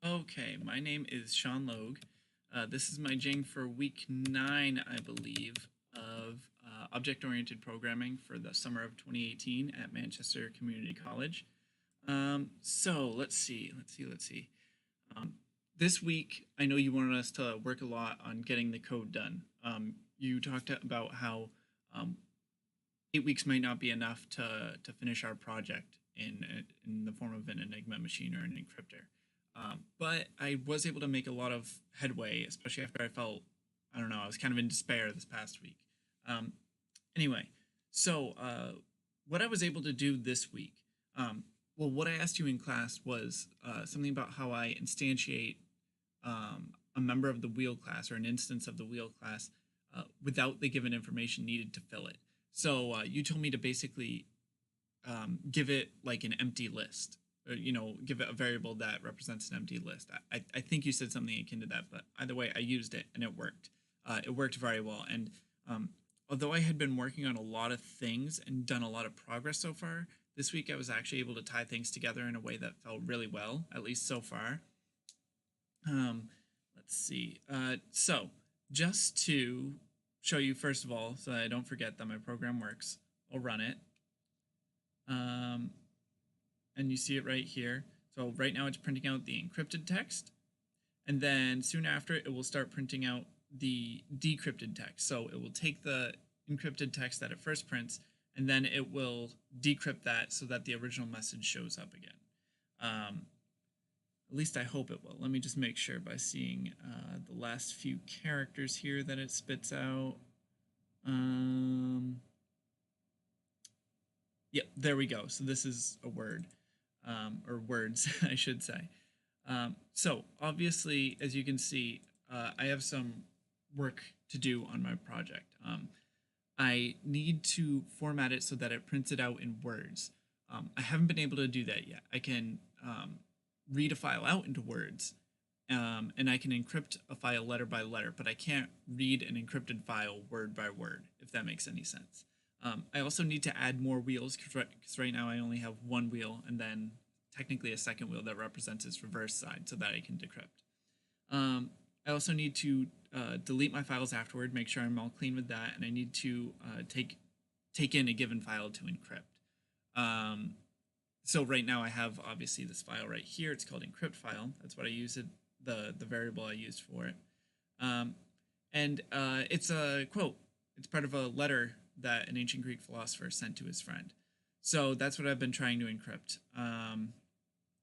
Okay, my name is Sean Logue. This is my Jing for week 9, I believe, of object-oriented programming for the summer of 2018 at Manchester Community College. So let's see. This week, I know you wanted us to work a lot on getting the code done. You talked about how 8 weeks might not be enough to finish our project in the form of an Enigma machine or an encryptor. But I was able to make a lot of headway, especially after I felt, I don't know, I was kind of in despair this past week. Anyway, so what I was able to do this week, well, what I asked you in class was something about how I instantiate a member of the wheel class or an instance of the wheel class without the given information needed to fill it. So you told me to basically give it like an empty list. Give it a variable that represents an empty list. I think you said something akin to that, but either way, I used it and it worked. It worked very well. And although I had been working on a lot of things and done a lot of progress so far, this week I was actually able to tie things together in a way that felt really well, at least so far. Let's see. So just to show you, first of all, so I don't forget that my program works, I'll run it. And you see it right here. So right now it's printing out the encrypted text, and then soon after it will start printing out the decrypted text. So it will take the encrypted text that it first prints, and then it will decrypt that so that the original message shows up again. At least I hope it will. Let me just make sure by seeing the last few characters here that it spits out. Yep, there we go. So this is a word. Or words, I should say. So obviously, as you can see, I have some work to do on my project. I need to format it so that it prints it out in words. I haven't been able to do that yet. I can read a file out into words, and I can encrypt a file letter by letter, but I can't read an encrypted file word by word, if that makes any sense. I also need to add more wheels because right now I only have one wheel and then technically a second wheel that represents its reverse side so that I can decrypt. I also need to delete my files afterward, make sure I'm all clean with that, and I need to take in a given file to encrypt. So right now I have obviously this file right here. It's called encrypt file. That's what I use it, the variable I used for it. And it's a quote. It's part of a letter that an ancient Greek philosopher sent to his friend. So that's what I've been trying to encrypt.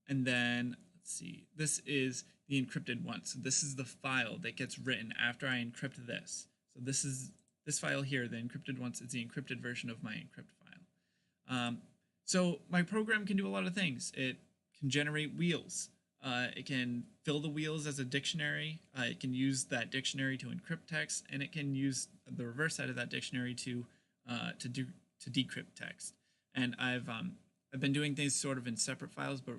And then, let's see, this is the encrypted one. So this is the file that gets written after I encrypt this. So this file here, the encrypted one, is the encrypted version of my encrypt file. So my program can do a lot of things. It can generate wheels. It can fill the wheels as a dictionary. It can use that dictionary to encrypt text, and it can use the reverse side of that dictionary to decrypt text. And I've been doing things sort of in separate files, but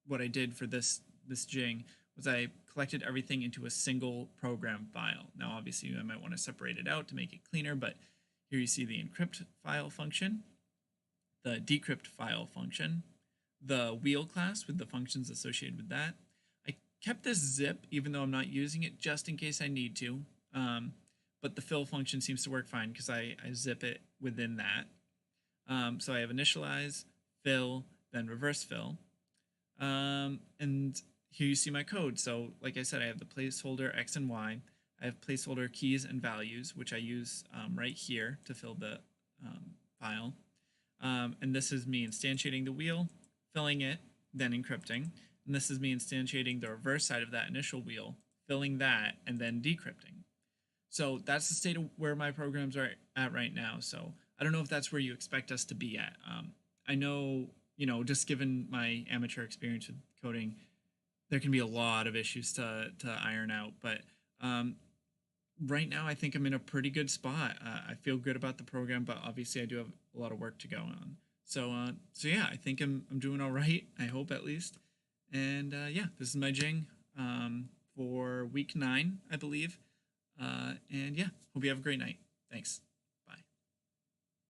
what I did for this Jing was I collected everything into a single program file. Now, obviously, I might want to separate it out to make it cleaner, but here you see the encrypt file function, the decrypt file function, the wheel class with the functions associated with that. I kept this zip even though I'm not using it just in case I need to, but the fill function seems to work fine because I zip it within that. So I have initialize, fill, then reverse fill. And here you see my code. So like I said, I have the placeholder X and Y. I have placeholder keys and values, which I use right here to fill the file. And this is me instantiating the wheel, filling it, then encrypting. And this is me instantiating the reverse side of that initial wheel, filling that, and then decrypting. So that's the state of where my programs are at right now. So I don't know if that's where you expect us to be at. I know, just given my amateur experience with coding, there can be a lot of issues to iron out. But right now, I think I'm in a pretty good spot. I feel good about the program, but obviously I do have a lot of work to go on. So yeah, I think I'm doing all right. I hope at least. And yeah, this is my Jing for week 9, I believe. And yeah, hope you have a great night. Thanks.